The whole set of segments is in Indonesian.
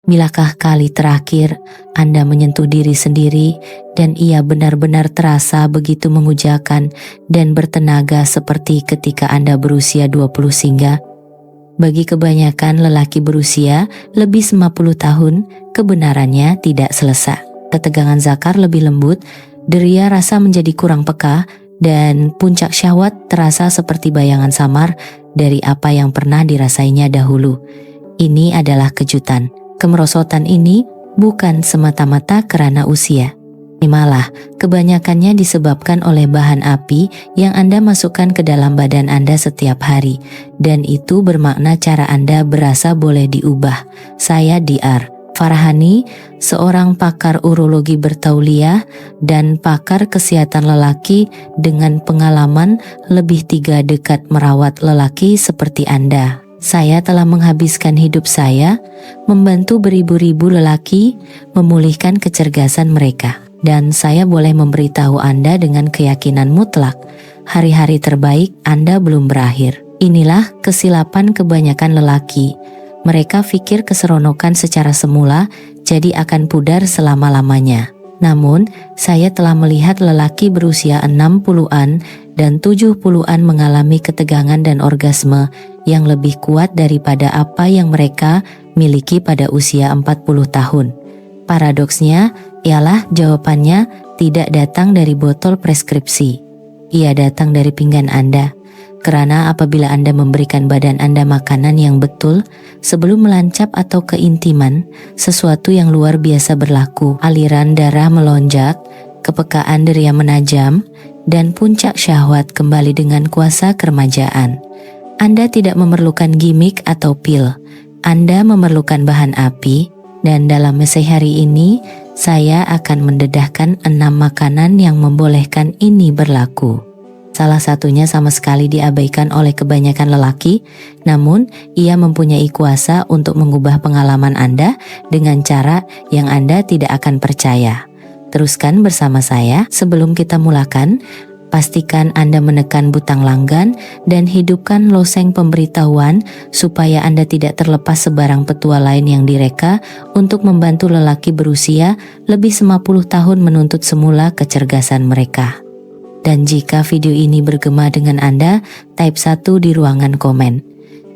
Bilakah kali terakhir Anda menyentuh diri sendiri dan ia benar-benar terasa begitu mengujakan dan bertenaga seperti ketika Anda berusia 20 hingga? Bagi kebanyakan lelaki berusia lebih 50 tahun, kebenarannya tidak selesa. Ketegangan zakar lebih lembut, deria rasa menjadi kurang peka, dan puncak syahwat terasa seperti bayangan samar dari apa yang pernah dirasainya dahulu. Ini adalah kejutan. Kemerosotan ini bukan semata-mata karena usia. Malah, kebanyakannya disebabkan oleh bahan api yang Anda masukkan ke dalam badan Anda setiap hari. Dan itu bermakna cara Anda berasa boleh diubah. Saya Dr. Farhani, seorang pakar urologi bertauliah dan pakar kesehatan lelaki dengan pengalaman lebih 3 dekad merawat lelaki seperti Anda. Saya telah menghabiskan hidup saya membantu beribu-ribu lelaki memulihkan kecergasan mereka. Dan saya boleh memberitahu Anda dengan keyakinan mutlak, hari-hari terbaik Anda belum berakhir. Inilah kesilapan kebanyakan lelaki. Mereka pikir keseronokan secara semula jadi akan pudar selama-lamanya. Namun, saya telah melihat lelaki berusia 60-an dan 70-an mengalami ketegangan dan orgasme yang lebih kuat daripada apa yang mereka miliki pada usia 40 tahun. Paradoksnya, ialah jawabannya tidak datang dari botol preskripsi. Ia datang dari pinggan Anda. Karena apabila Anda memberikan badan Anda makanan yang betul sebelum melancap atau keintiman, sesuatu yang luar biasa berlaku. Aliran darah melonjak, kepekaan deria menajam, dan puncak syahwat kembali dengan kuasa keremajaan. Anda tidak memerlukan gimik atau pil. Anda memerlukan bahan api, dan dalam mesej hari ini, saya akan mendedahkan 6 makanan yang membolehkan ini berlaku. Salah satunya sama sekali diabaikan oleh kebanyakan lelaki, namun ia mempunyai kuasa untuk mengubah pengalaman Anda dengan cara yang Anda tidak akan percaya. Teruskan bersama saya. Sebelum kita mulakan, pastikan Anda menekan butang langgan dan hidupkan loseng pemberitahuan supaya Anda tidak terlepas sebarang petua lain yang direka untuk membantu lelaki berusia lebih 50 tahun menuntut semula kecergasan mereka. Dan jika video ini bergema dengan Anda, type 1 di ruangan komen.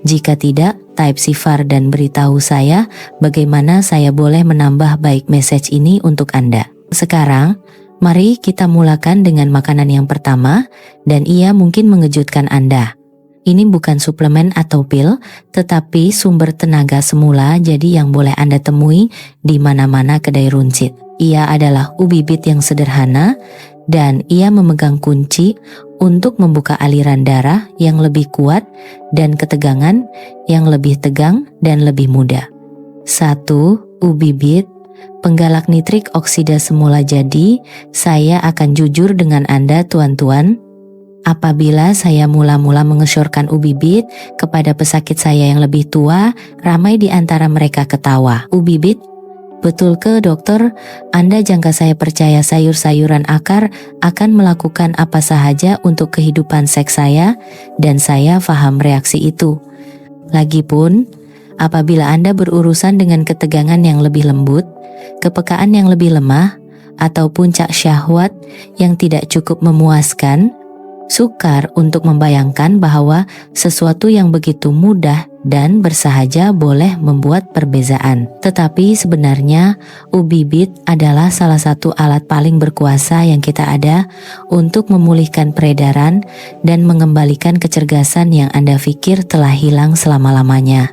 Jika tidak, type sifar dan beritahu saya bagaimana saya boleh menambah baik message ini untuk Anda. Sekarang, mari kita mulakan dengan makanan yang pertama, dan ia mungkin mengejutkan Anda. Ini bukan suplemen atau pil, tetapi sumber tenaga semula jadi yang boleh Anda temui di mana-mana kedai runcit. Ia adalah ubi bit yang sederhana, dan ia memegang kunci untuk membuka aliran darah yang lebih kuat dan ketegangan yang lebih tegang dan lebih mudah. 1. Ubi bit, penggalak nitrik oksida semula. Jadi, saya akan jujur dengan Anda tuan-tuan. Apabila saya mula-mula mengesyorkan ubi bit kepada pesakit saya yang lebih tua, ramai di antara mereka ketawa. Ubi bit? Betul ke dokter? Anda jangka saya percaya sayur-sayuran akar akan melakukan apa sahaja untuk kehidupan seks saya, dan saya paham reaksi itu. Lagipun, apabila Anda berurusan dengan ketegangan yang lebih lembut, kepekaan yang lebih lemah, atau puncak syahwat yang tidak cukup memuaskan, sukar untuk membayangkan bahwa sesuatu yang begitu mudah dan bersahaja boleh membuat perbezaan. Tetapi sebenarnya ubi bit adalah salah satu alat paling berkuasa yang kita ada untuk memulihkan peredaran dan mengembalikan kecergasan yang Anda pikir telah hilang selama-lamanya.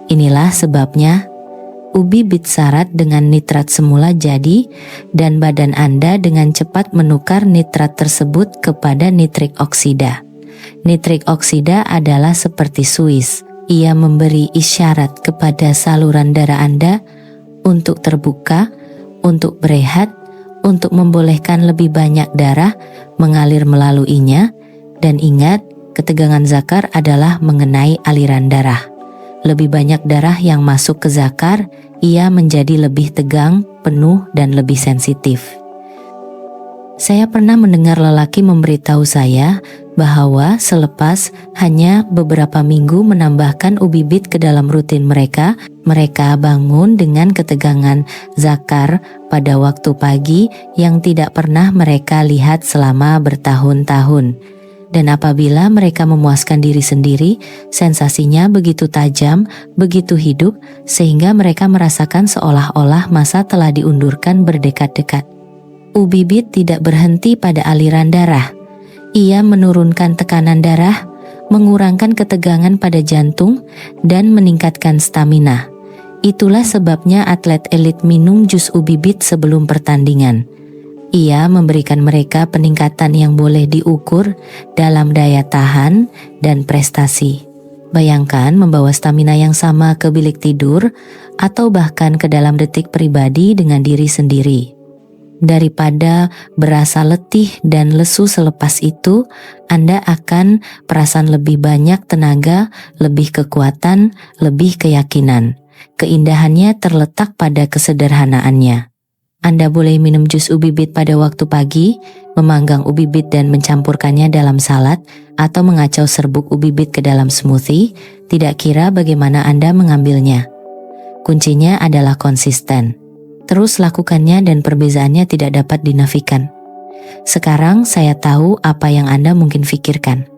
Inilah sebabnya ubi bit syarat dengan nitrat semula jadi, dan badan Anda dengan cepat menukar nitrat tersebut kepada nitrik oksida. Nitrik oksida adalah seperti Swiss. Ia memberi isyarat kepada saluran darah Anda untuk terbuka, untuk berehat, untuk membolehkan lebih banyak darah mengalir melaluinya. Dan ingat, ketegangan zakar adalah mengenai aliran darah. Lebih banyak darah yang masuk ke zakar, ia menjadi lebih tegang, penuh, dan lebih sensitif. Saya pernah mendengar lelaki memberitahu saya bahwa selepas hanya beberapa minggu menambahkan ubibit ke dalam rutin mereka, mereka bangun dengan ketegangan zakar pada waktu pagi yang tidak pernah mereka lihat selama bertahun-tahun. Dan apabila mereka memuaskan diri sendiri, sensasinya begitu tajam, begitu hidup, sehingga mereka merasakan seolah-olah masa telah diundurkan berdekat-dekat. Ubibit tidak berhenti pada aliran darah. Ia menurunkan tekanan darah, mengurangkan ketegangan pada jantung, dan meningkatkan stamina. Itulah sebabnya atlet elit minum jus ubibit sebelum pertandingan. Ia memberikan mereka peningkatan yang boleh diukur dalam daya tahan dan prestasi. Bayangkan membawa stamina yang sama ke bilik tidur atau bahkan ke dalam detik pribadi dengan diri sendiri. Daripada berasa letih dan lesu selepas itu, Anda akan perasan lebih banyak tenaga, lebih kekuatan, lebih keyakinan. Keindahannya terletak pada kesederhanaannya. Anda boleh minum jus ubibit pada waktu pagi, memanggang ubibit dan mencampurkannya dalam salad, atau mengacau serbuk ubibit ke dalam smoothie, tidak kira bagaimana Anda mengambilnya. Kuncinya adalah konsisten. Terus lakukannya dan perbezaannya tidak dapat dinafikan. Sekarang saya tahu apa yang Anda mungkin pikirkan.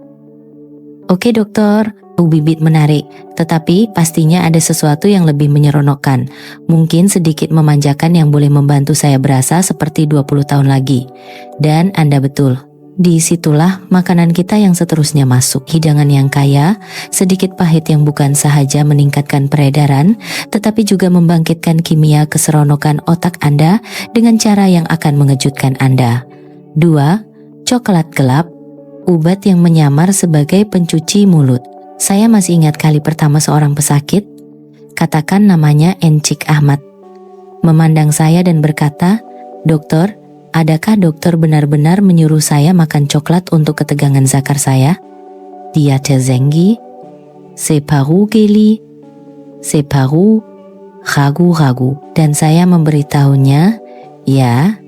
Oke dokter, ubibit menarik, tetapi pastinya ada sesuatu yang lebih menyeronokkan. Mungkin sedikit memanjakan yang boleh membantu saya berasa seperti 20 tahun lagi. Dan Anda betul. Disitulah makanan kita yang seterusnya masuk. Hidangan yang kaya, sedikit pahit yang bukan sahaja meningkatkan peredaran, tetapi juga membangkitkan kimia keseronokan otak Anda dengan cara yang akan mengejutkan Anda. 2. Coklat gelap, obat yang menyamar sebagai pencuci mulut. Saya masih ingat kali pertama seorang pesakit, katakan namanya Encik Ahmad, memandang saya dan berkata, "Dokter, adakah dokter benar-benar menyuruh saya makan coklat untuk ketegangan zakar saya?" Dia terzengi, separuh geli, separuh ragu-ragu. Dan saya memberitahunya, ya,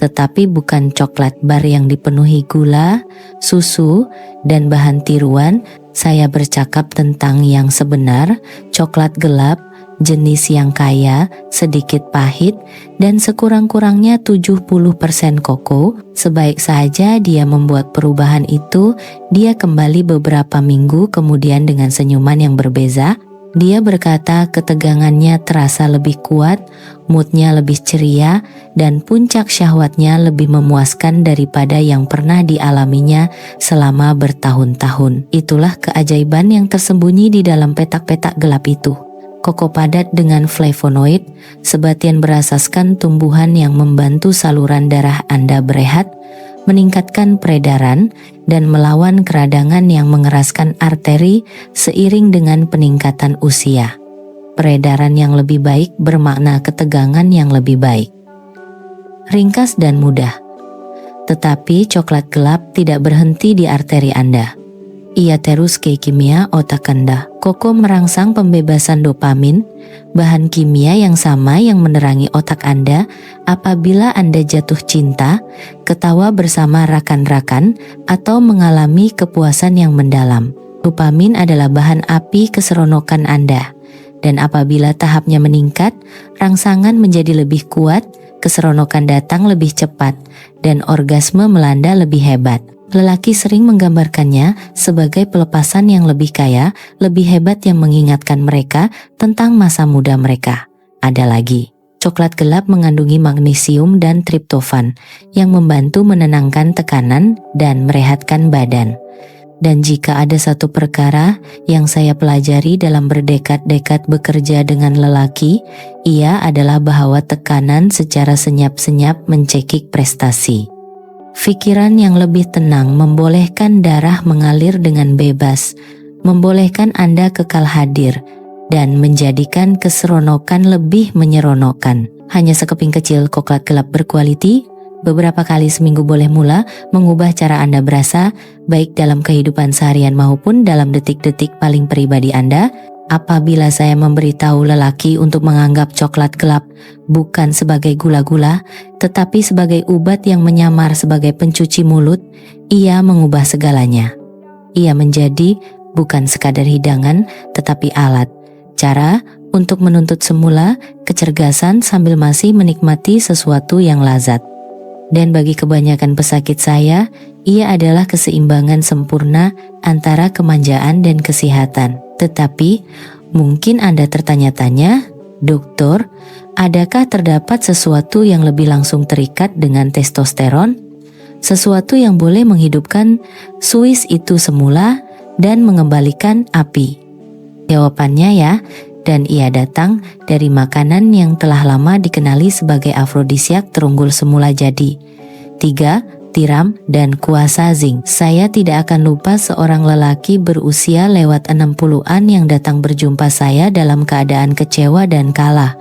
tetapi bukan coklat bar yang dipenuhi gula, susu, dan bahan tiruan. Saya bercakap tentang yang sebenar, coklat gelap, jenis yang kaya, sedikit pahit, dan sekurang-kurangnya 70% koko. Sebaik saja dia membuat perubahan itu, dia kembali beberapa minggu kemudian dengan senyuman yang berbeza. Dia berkata ketegangannya terasa lebih kuat, moodnya lebih ceria, dan puncak syahwatnya lebih memuaskan daripada yang pernah dialaminya selama bertahun-tahun. Itulah keajaiban yang tersembunyi di dalam petak-petak gelap itu. Koko padat dengan flavonoid, sebagian berasaskan tumbuhan yang membantu saluran darah Anda berehat, meningkatkan peredaran, dan melawan keradangan yang mengeraskan arteri seiring dengan peningkatan usia. Peredaran yang lebih baik bermakna ketegangan yang lebih baik. Ringkas dan mudah. Tetapi coklat gelap tidak berhenti di arteri Anda. Ia terus ke kimia otak Anda. Koko merangsang pembebasan dopamin, bahan kimia yang sama yang menerangi otak Anda apabila Anda jatuh cinta, ketawa bersama rakan-rakan, atau mengalami kepuasan yang mendalam. Dopamin adalah bahan api keseronokan Anda. Dan apabila tahapnya meningkat, rangsangan menjadi lebih kuat, keseronokan datang lebih cepat, dan orgasme melanda lebih hebat. Lelaki sering menggambarkannya sebagai pelepasan yang lebih kaya, lebih hebat yang mengingatkan mereka tentang masa muda mereka. Ada lagi, coklat gelap mengandungi magnesium dan triptofan yang membantu menenangkan tekanan dan merehatkan badan. Dan jika ada satu perkara yang saya pelajari dalam berdekad-dekad bekerja dengan lelaki, ia adalah bahwa tekanan secara senyap-senyap mencekik prestasi. Pikiran yang lebih tenang membolehkan darah mengalir dengan bebas, membolehkan Anda kekal hadir, dan menjadikan keseronokan lebih menyeronokkan. Hanya sekeping kecil coklat gelap berkualiti, beberapa kali seminggu boleh mula mengubah cara Anda berasa, baik dalam kehidupan seharian maupun dalam detik-detik paling pribadi Anda. Apabila saya memberitahu lelaki untuk menganggap coklat gelap bukan sebagai gula-gula, tetapi sebagai ubat yang menyamar sebagai pencuci mulut, ia mengubah segalanya. Ia menjadi bukan sekadar hidangan, tetapi alat, cara untuk menuntut semula kecergasan sambil masih menikmati sesuatu yang lazat. Dan bagi kebanyakan pesakit saya, ia adalah keseimbangan sempurna antara kemanjaan dan kesehatan. Tetapi, mungkin Anda tertanya-tanya, Dokter, adakah terdapat sesuatu yang lebih langsung terikat dengan testosteron? Sesuatu yang boleh menghidupkan Swiss itu semula dan mengembalikan api? Jawabannya ya, dan ia datang dari makanan yang telah lama dikenali sebagai afrodisiak terunggul semula jadi. 3. Tiram dan kuasa zinc. Saya tidak akan lupa seorang lelaki berusia lewat 60-an yang datang berjumpa saya dalam keadaan kecewa dan kalah.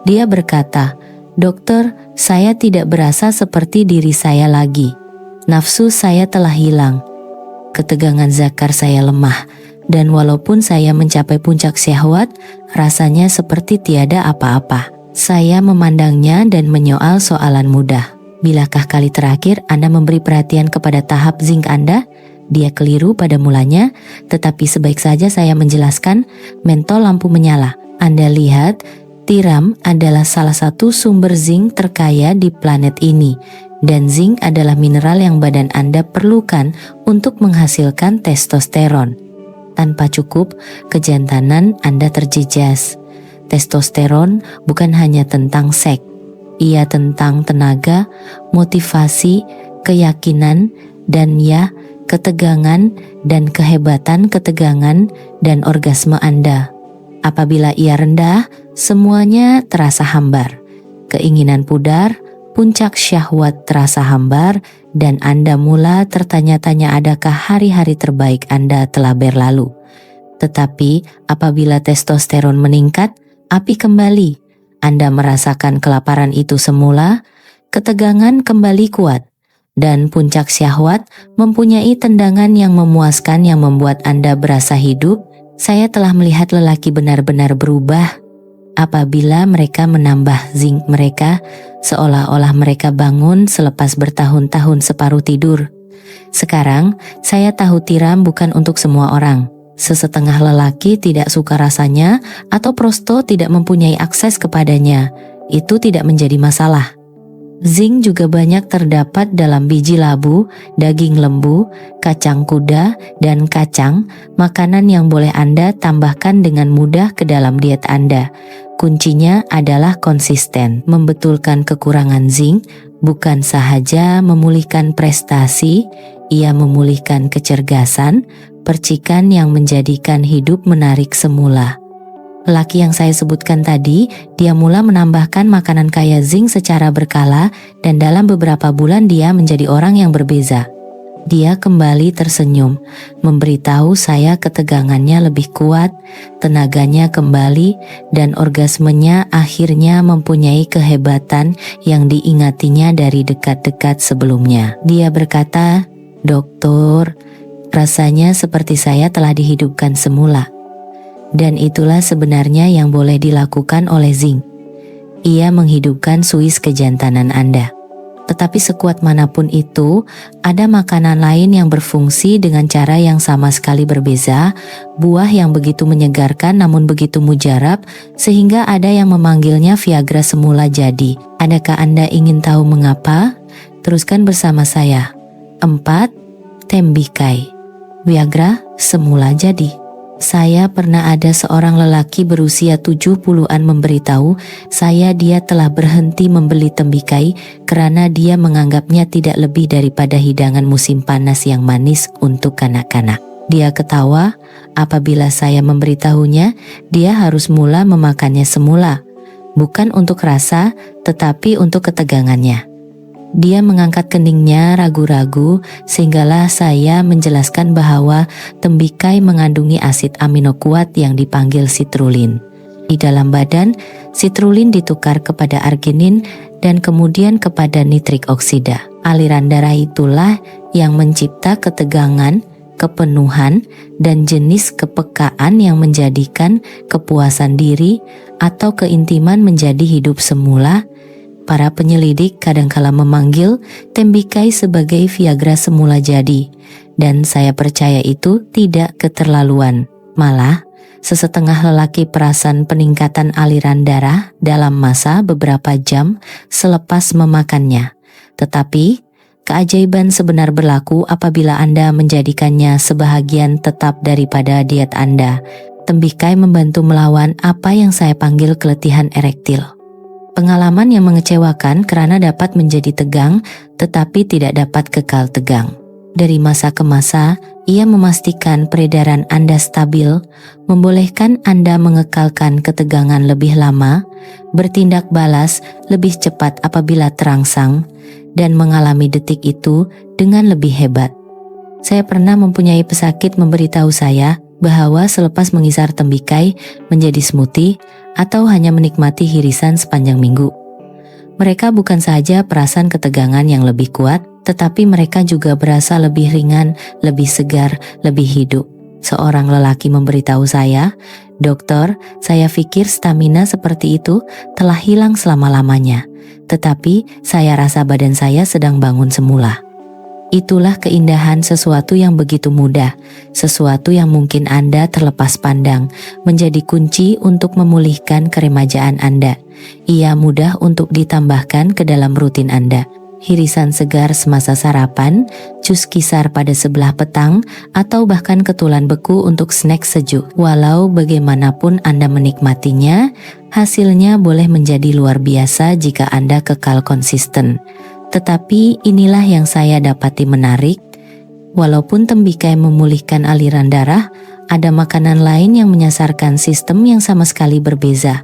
Dia berkata, "Dokter, saya tidak berasa seperti diri saya lagi. Nafsu saya telah hilang. Ketegangan zakar saya lemah. Dan walaupun saya mencapai puncak syahwat, rasanya seperti tiada apa-apa." Saya memandangnya dan menyoal soalan mudah. "Bilakah kali terakhir Anda memberi perhatian kepada tahap zinc Anda?" Dia keliru pada mulanya, tetapi sebaik saja saya menjelaskan, mentol lampu menyala. Anda lihat, tiram adalah salah satu sumber zinc terkaya di planet ini. Dan zinc adalah mineral yang badan Anda perlukan untuk menghasilkan testosteron. Tanpa cukup, kejantanan Anda terjejas. Testosteron bukan hanya tentang seks. Ia tentang tenaga, motivasi, keyakinan, dan ya, ketegangan dan kehebatan ketegangan dan orgasme Anda. Apabila ia rendah, semuanya terasa hambar. Keinginan pudar, puncak syahwat terasa hambar, dan Anda mula tertanya-tanya adakah hari-hari terbaik Anda telah berlalu. Tetapi apabila testosteron meningkat, api kembali. Anda merasakan kelaparan itu semula, ketegangan kembali kuat, dan puncak syahwat mempunyai tendangan yang memuaskan yang membuat Anda berasa hidup. Saya telah melihat lelaki benar-benar berubah apabila mereka menambah zinc mereka, seolah-olah mereka bangun selepas bertahun-tahun separuh tidur. Sekarang, saya tahu tiram bukan untuk semua orang. Sesetengah lelaki tidak suka rasanya atau prosto tidak mempunyai akses kepadanya. Itu tidak menjadi masalah. Zinc juga banyak terdapat dalam biji labu, daging lembu, kacang kuda, dan kacang, makanan yang boleh Anda tambahkan dengan mudah ke dalam diet Anda. Kuncinya adalah konsisten. Membetulkan kekurangan zinc bukan sahaja memulihkan prestasi, ia memulihkan kecergasan, percikan yang menjadikan hidup menarik semula. Lelaki yang saya sebutkan tadi, dia mula menambahkan makanan kaya zinc secara berkala dan dalam beberapa bulan dia menjadi orang yang berbeza. Dia kembali tersenyum, memberitahu saya ketegangannya lebih kuat, tenaganya kembali, dan orgasmenya akhirnya mempunyai kehebatan yang diingatinya dari dekat-dekat sebelumnya. Dia berkata, "Dokter, rasanya seperti saya telah dihidupkan semula." Dan itulah sebenarnya yang boleh dilakukan oleh zinc. Ia menghidupkan Swiss kejantanan Anda. Tetapi sekuat manapun itu, ada makanan lain yang berfungsi dengan cara yang sama sekali berbeza, buah yang begitu menyegarkan namun begitu mujarab, sehingga ada yang memanggilnya Viagra semula jadi. Adakah Anda ingin tahu mengapa? Teruskan bersama saya. 4. Tembikai. Viagra semula jadi. Saya pernah ada seorang lelaki berusia 70-an memberitahu saya dia telah berhenti membeli tembikai karena dia menganggapnya tidak lebih daripada hidangan musim panas yang manis untuk kanak-kanak. Dia ketawa apabila saya memberitahunya dia harus mula memakannya semula, bukan untuk rasa tetapi untuk ketegangannya. Dia mengangkat keningnya ragu-ragu sehinggalah saya menjelaskan bahwa tembikai mengandungi asid amino kuat yang dipanggil citrulline. Di dalam badan, citrulline ditukar kepada arginin dan kemudian kepada nitrik oksida. Aliran darah itulah yang mencipta ketegangan, kepenuhan, dan jenis kepekaan yang menjadikan kepuasan diri atau keintiman menjadi hidup semula. Para penyelidik kadangkala memanggil tembikai sebagai Viagra semula jadi, dan saya percaya itu tidak keterlaluan. Malah, sesetengah lelaki perasan peningkatan aliran darah dalam masa beberapa jam selepas memakannya. Tetapi, keajaiban sebenar berlaku apabila Anda menjadikannya sebahagian tetap daripada diet Anda. Tembikai membantu melawan apa yang saya panggil keletihan erektil. Pengalaman yang mengecewakan karena dapat menjadi tegang, tetapi tidak dapat kekal tegang. Dari masa ke masa, ia memastikan peredaran Anda stabil, membolehkan Anda mengekalkan ketegangan lebih lama, bertindak balas lebih cepat apabila terangsang, dan mengalami detik itu dengan lebih hebat. Saya pernah mempunyai pesakit memberitahu saya bahwa selepas mengisar tembikai menjadi smoothie atau hanya menikmati hirisan sepanjang minggu, mereka bukan saja perasan ketegangan yang lebih kuat, tetapi mereka juga berasa lebih ringan, lebih segar, lebih hidup. Seorang lelaki memberitahu saya, "Dokter, saya pikir stamina seperti itu telah hilang selama-lamanya. Tetapi saya rasa badan saya sedang bangun semula." Itulah keindahan sesuatu yang begitu mudah, sesuatu yang mungkin Anda terlepas pandang, menjadi kunci untuk memulihkan keremajaan Anda. Ia mudah untuk ditambahkan ke dalam rutin Anda. Hirisan segar semasa sarapan, jus kisar pada sebelah petang, atau bahkan ketulan beku untuk snack sejuk. Walau bagaimanapun Anda menikmatinya, hasilnya boleh menjadi luar biasa jika Anda kekal konsisten. Tetapi inilah yang saya dapati menarik. Walaupun tembikai memulihkan aliran darah, ada makanan lain yang menyasarkan sistem yang sama sekali berbeza.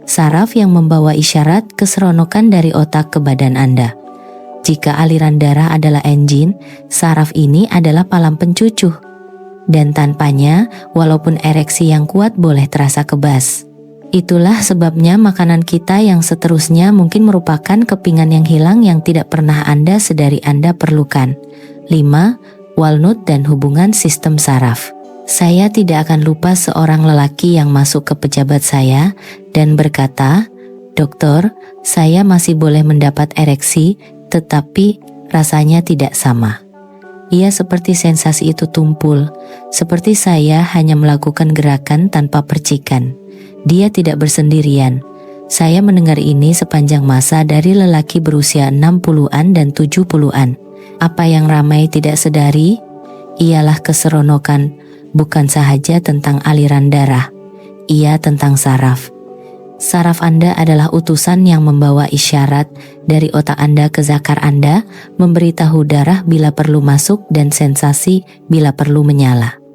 Saraf yang membawa isyarat keseronokan dari otak ke badan Anda. Jika aliran darah adalah engine, saraf ini adalah palang pencucuh. Dan tanpanya, walaupun ereksi yang kuat boleh terasa kebas. Itulah sebabnya makanan kita yang seterusnya mungkin merupakan kepingan yang hilang yang tidak pernah Anda sadari Anda perlukan. 5. Walnut dan hubungan sistem saraf. Saya tidak akan lupa seorang lelaki yang masuk ke pejabat saya dan berkata, "Dokter, saya masih boleh mendapat ereksi, tetapi rasanya tidak sama." Ia seperti sensasi itu tumpul, seperti saya hanya melakukan gerakan tanpa percikan. Dia tidak bersendirian. Saya mendengar ini sepanjang masa dari lelaki berusia 60-an dan 70-an. Apa yang ramai tidak sedari, ialah keseronokan, bukan sahaja tentang aliran darah, ia tentang saraf. Saraf Anda adalah utusan yang membawa isyarat dari otak Anda ke zakar Anda, memberitahu darah bila perlu masuk dan sensasi bila perlu menyala.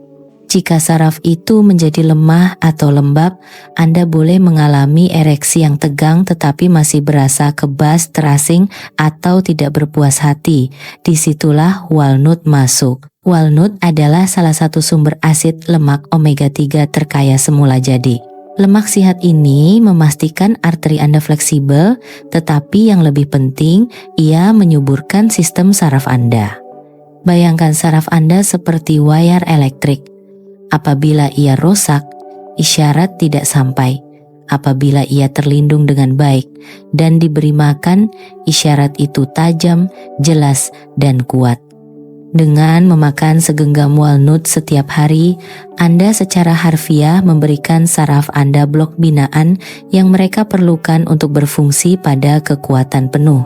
Jika saraf itu menjadi lemah atau lembab, Anda boleh mengalami ereksi yang tegang tetapi masih berasa kebas, terasing, atau tidak berpuas hati. Disitulah walnut masuk. Walnut adalah salah satu sumber asid lemak omega 3 terkaya semula jadi. Lemak sihat ini memastikan arteri Anda fleksibel, tetapi yang lebih penting, ia menyuburkan sistem saraf Anda. Bayangkan saraf Anda seperti wayar elektrik. Apabila ia rusak, isyarat tidak sampai. Apabila ia terlindung dengan baik dan diberi makan, isyarat itu tajam, jelas, dan kuat. Dengan memakan segenggam walnut setiap hari, Anda secara harfiah memberikan saraf Anda blok binaan yang mereka perlukan untuk berfungsi pada kekuatan penuh.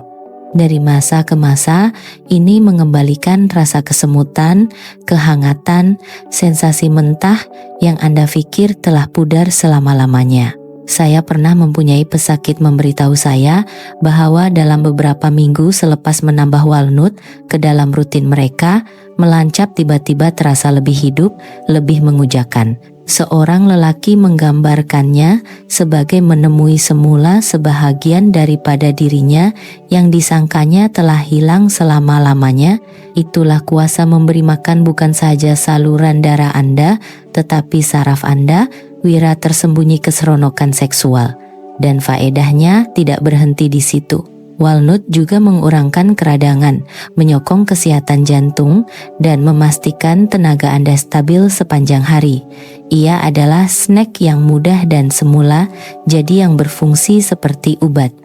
Dari masa ke masa, ini mengembalikan rasa kesemutan, kehangatan, sensasi mentah yang Anda pikir telah pudar selama-lamanya. Saya pernah mempunyai pesakit memberitahu saya bahwa dalam beberapa minggu selepas menambah walnut ke dalam rutin mereka, melancap tiba-tiba terasa lebih hidup, lebih mengujakan. Seorang lelaki menggambarkannya sebagai menemui semula sebahagian daripada dirinya yang disangkanya telah hilang selama-lamanya. Itulah kuasa memberi makan bukan saja saluran darah Anda, tetapi saraf Anda, wira tersembunyi keseronokan seksual. Dan faedahnya tidak berhenti di situ. Walnut juga mengurangkan keradangan, menyokong kesehatan jantung, dan memastikan tenaga Anda stabil sepanjang hari. Ia adalah snack yang mudah dan semula, jadi yang berfungsi seperti obat.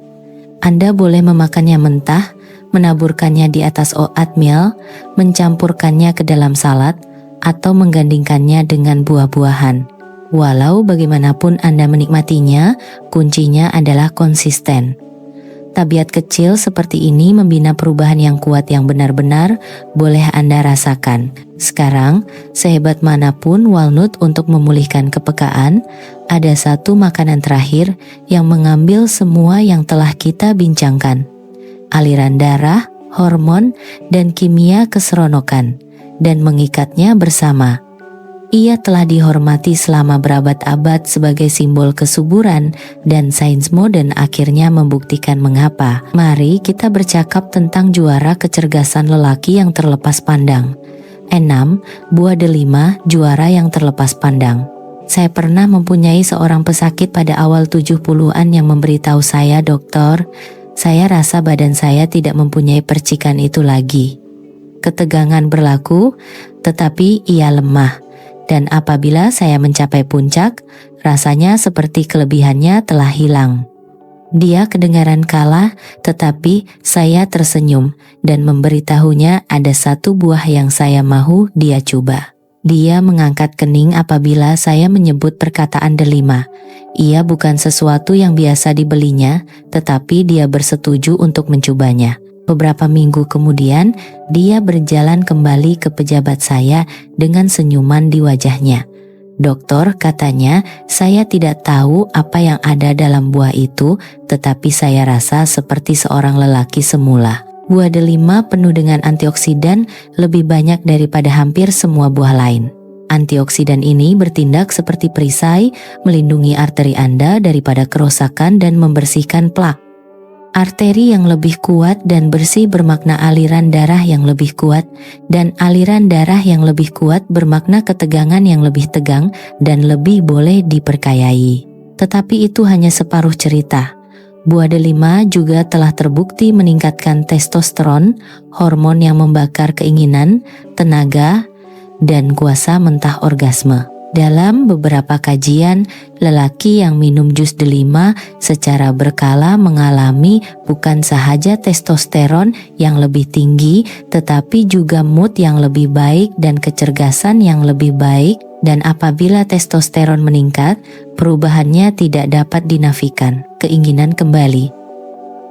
Anda boleh memakannya mentah, menaburkannya di atas oatmeal, mencampurkannya ke dalam salad, atau menggandingkannya dengan buah-buahan. Walau bagaimanapun Anda menikmatinya, kuncinya adalah konsisten. Tabiat kecil seperti ini membina perubahan yang kuat yang benar-benar boleh Anda rasakan. Sekarang, sehebat manapun walnut untuk memulihkan kepekaan, ada satu makanan terakhir yang mengambil semua yang telah kita bincangkan. Aliran darah, hormon, dan kimia keseronokan, dan mengikatnya bersama. Ia telah dihormati selama berabad-abad sebagai simbol kesuburan, dan sains modern akhirnya membuktikan mengapa. Mari kita bercakap tentang juara kecergasan lelaki yang terlepas pandang. 6. Buah delima, juara yang terlepas pandang. Saya pernah mempunyai seorang pesakit pada awal 70-an yang memberitahu saya, "Dokter, saya rasa badan saya tidak mempunyai percikan itu lagi." Ketegangan berlaku, tetapi ia lemah. Dan apabila saya mencapai puncak, rasanya seperti kelebihannya telah hilang. Dia kedengaran kalah, tetapi saya tersenyum dan memberitahunya ada satu buah yang saya mahu dia coba. Dia mengangkat kening apabila saya menyebut perkataan delima. Ia bukan sesuatu yang biasa dibelinya, tetapi dia bersetuju untuk mencobanya. Beberapa minggu kemudian, dia berjalan kembali ke pejabat saya dengan senyuman di wajahnya. "Dokter," katanya, "saya tidak tahu apa yang ada dalam buah itu, tetapi saya rasa seperti seorang lelaki semula." Buah delima penuh dengan antioksidan lebih banyak daripada hampir semua buah lain. Antioksidan ini bertindak seperti perisai, melindungi arteri Anda daripada kerusakan dan membersihkan plak. Arteri yang lebih kuat dan bersih bermakna aliran darah yang lebih kuat, dan aliran darah yang lebih kuat bermakna ketegangan yang lebih tegang dan lebih boleh diperkayai. Tetapi itu hanya separuh cerita. Buah delima juga telah terbukti meningkatkan testosteron, hormon yang membakar keinginan, tenaga, dan kuasa mentah orgasme. Dalam beberapa kajian, lelaki yang minum jus delima secara berkala mengalami bukan sahaja testosteron yang lebih tinggi, tetapi juga mood yang lebih baik dan kecergasan yang lebih baik, dan apabila testosteron meningkat, perubahannya tidak dapat dinafikan. Keinginan kembali.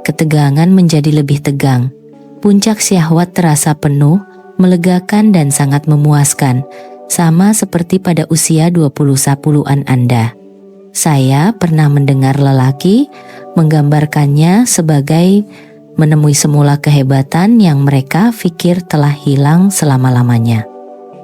Ketegangan menjadi lebih tegang. Puncak syahwat terasa penuh, melegakan dan sangat memuaskan. Sama seperti pada usia 20-an Anda. Saya pernah mendengar lelaki menggambarkannya sebagai menemui semula kehebatan yang mereka pikir telah hilang selama-lamanya.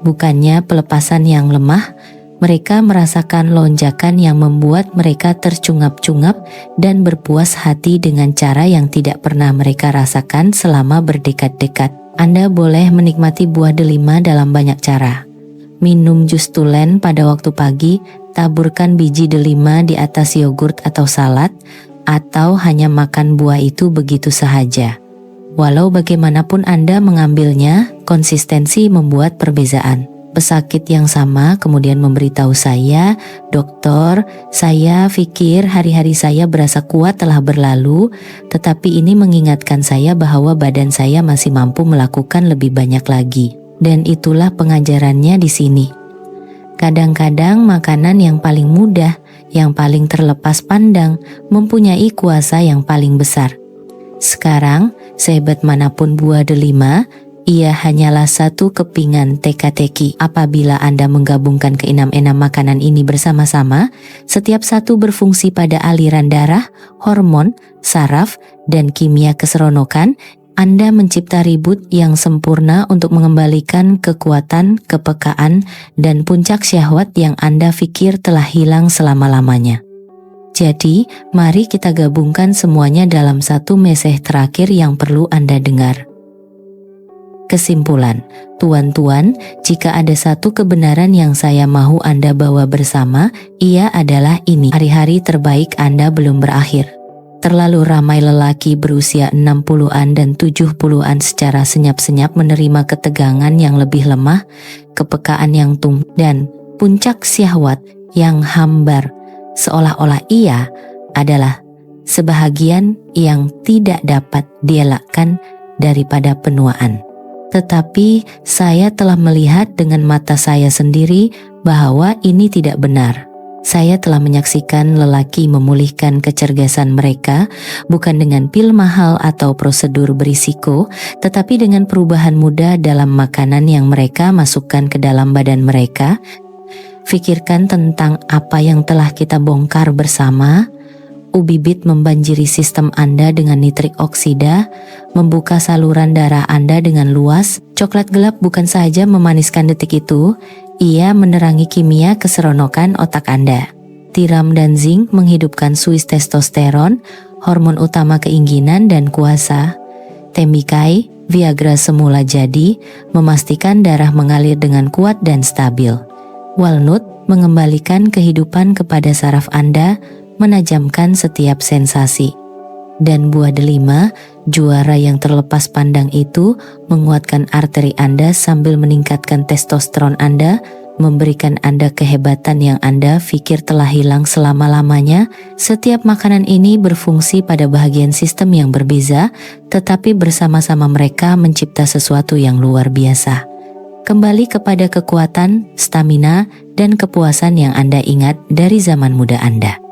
Bukannya pelepasan yang lemah, mereka merasakan lonjakan yang membuat mereka tercungap-cungap dan berpuas hati dengan cara yang tidak pernah mereka rasakan selama berdekat-dekat. Anda boleh menikmati buah delima dalam banyak cara. Minum jus tulen pada waktu pagi, taburkan biji delima di atas yogurt atau salad, atau hanya makan buah itu begitu sahaja. Walau bagaimanapun Anda mengambilnya, konsistensi membuat perbezaan. Pesakit yang sama kemudian memberitahu saya, "Dokter, saya pikir hari-hari saya berasa kuat telah berlalu, tetapi ini mengingatkan saya bahwa badan saya masih mampu melakukan lebih banyak lagi." Dan itulah pengajarannya di sini. Kadang-kadang makanan yang paling mudah, yang paling terlepas pandang, mempunyai kuasa yang paling besar. Sekarang, sehebat manapun buah delima, ia hanyalah satu kepingan teka-teki. Apabila Anda menggabungkan keenam-enam makanan ini bersama-sama, setiap satu berfungsi pada aliran darah, hormon, saraf, dan kimia keseronokan, Anda mencipta ribut yang sempurna untuk mengembalikan kekuatan, kepekaan, dan puncak syahwat yang Anda pikir telah hilang selama-lamanya. Jadi, mari kita gabungkan semuanya dalam satu mesej terakhir yang perlu Anda dengar. Kesimpulan, tuan-tuan, jika ada satu kebenaran yang saya mahu Anda bawa bersama, ia adalah ini: hari-hari terbaik Anda belum berakhir. Terlalu ramai lelaki berusia 60-an dan 70-an secara senyap-senyap menerima ketegangan yang lebih lemah, kepekaan yang tumbuh, dan puncak syahwat yang hambar, seolah-olah ia adalah sebahagian yang tidak dapat dielakkan daripada penuaan. Tetapi saya telah melihat dengan mata saya sendiri bahwa ini tidak benar. Saya telah menyaksikan lelaki memulihkan kecerdasan mereka bukan dengan pil mahal atau prosedur berisiko, tetapi dengan perubahan mudah dalam makanan yang mereka masukkan ke dalam badan mereka. Pikirkan tentang apa yang telah kita bongkar bersama. Ubibit membanjiri sistem Anda dengan nitrik oksida, membuka saluran darah Anda dengan luas. Coklat gelap bukan saja memaniskan detik itu, ia menerangi kimia keseronokan otak Anda. Tiram dan zinc menghidupkan suis testosteron, hormon utama keinginan dan kuasa. Tembikai, Viagra semula jadi, memastikan darah mengalir dengan kuat dan stabil. Walnut mengembalikan kehidupan kepada saraf Anda, menajamkan setiap sensasi. Dan buah delima, juara yang terlepas pandang itu, menguatkan arteri Anda sambil meningkatkan testosteron Anda, memberikan Anda kehebatan yang Anda pikir telah hilang selama-lamanya. Setiap makanan ini berfungsi pada bagian sistem yang berbeza, tetapi bersama-sama mereka mencipta sesuatu yang luar biasa. Kembali kepada kekuatan, stamina, dan kepuasan yang Anda ingat dari zaman muda Anda.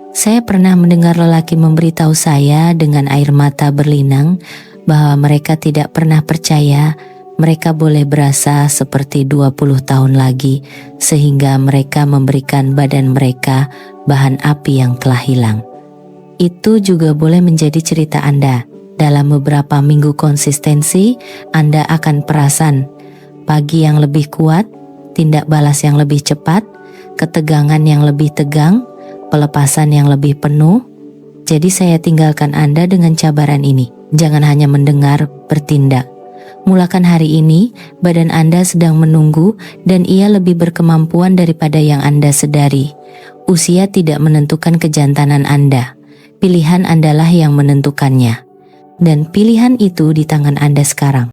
Saya pernah mendengar lelaki memberitahu saya dengan air mata berlinang bahwa mereka tidak pernah percaya mereka boleh berasa seperti 20 tahun lagi, sehingga mereka memberikan badan mereka bahan api yang telah hilang. Itu juga boleh menjadi cerita Anda. Dalam beberapa minggu konsistensi, Anda akan perasan pagi yang lebih kuat, tindak balas yang lebih cepat, ketegangan yang lebih tegang, pelepasan yang lebih penuh. Jadi saya tinggalkan Anda dengan cabaran ini. Jangan hanya mendengar, bertindak. Mulakan hari ini, badan Anda sedang menunggu dan ia lebih berkemampuan daripada yang Anda sedari. Usia tidak menentukan kejantanan Anda. Pilihan Andalah yang menentukannya. Dan pilihan itu di tangan Anda sekarang.